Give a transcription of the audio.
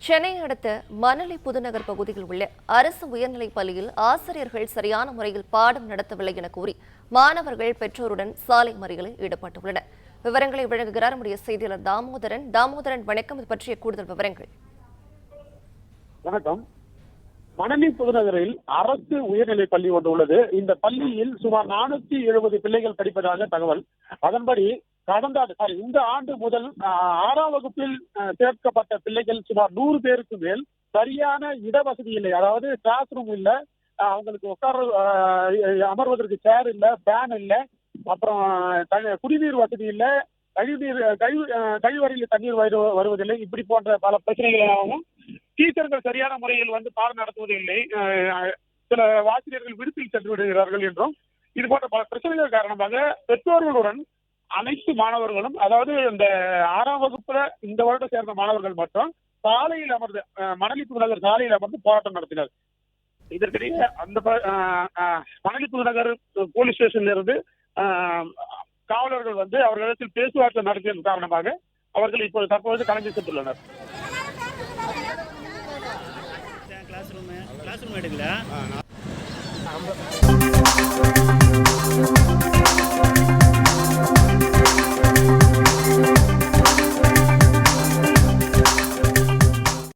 சென்னை அடுத்த மணலி புதுநகர் பகுதியில் உள்ள அரசு உயர்நிலைப் பள்ளியில் ஆசிரியர்கள் சரியான முறையில் பாடம் நடத்தவில்லை என கூறி மாணவர்கள் பெற்றோருடன் சாலை மறியலில் ஈடுபட்டுள்ளனர். விவரங்களை வழங்குகிறார் நம்முடைய செய்தியாளர் தாமோதரன். வணக்கம். இது பற்றிய கூடுதல் விவரங்கள். வணக்கம். மணலி புதுநகரில் அரசு உயர்நிலைப் பள்ளி ஒன்று உள்ளது. இந்த பள்ளியில் சுமார் 470 பிள்ளைகள் படிப்பதாக தகவல். அதன்படி இந்த ஆண்டு முதல் 6ஆம் வகுப்பில் சேர்க்கப்பட்ட பிள்ளைகள் சுமார் 100 பேருக்கு மேல் சரியான இடவசதி இல்லை. அதாவது கிளாஸ் ரூம் இல்ல, அவங்களுக்கு உட்கார அமர்வதற்கு சேர் இல்ல, ஃபேன் இல்ல, அப்புறம் குடிநீர் வசதி இல்ல, கழிவறையில் தண்ணீர் வருவதில்லை. இப்படி போன்ற பல பிரச்சனைகளாகவும் டீச்சர்கள் சரியான முறையில் பாடம் நடத்துவதில்லை. சில ஆசிரியர்கள் விடுப்பில் சென்று விடுகிறார்கள் என்றும் இது போன்ற பல பிரச்சனைகள் காரணமாக பெற்றோர்களுடன் அனைத்து மாணவர்களும், அதாவது இந்த 6ஆம் வகுப்புல இந்த வருடம் சேர்ந்த மாணவர்கள் மற்றும் சாலையில் அமர்ந்து மணலி புதுநகர் சாலையில் அமர்ந்து போராட்டம் நடத்தினர். இதற்கிடையே அந்த மணலி புதுநகர் போலீஸ் ஸ்டேஷன்ல இருந்து காவலர்கள் அவர்களிடத்தில் பேச்சுவார்த்தை நடத்தியதன் காரணமாக அவர்கள் இப்போது தற்போது கலைஞர் சென்றுள்ளனர். கிளாஸ் ரூம் எடுக்கல.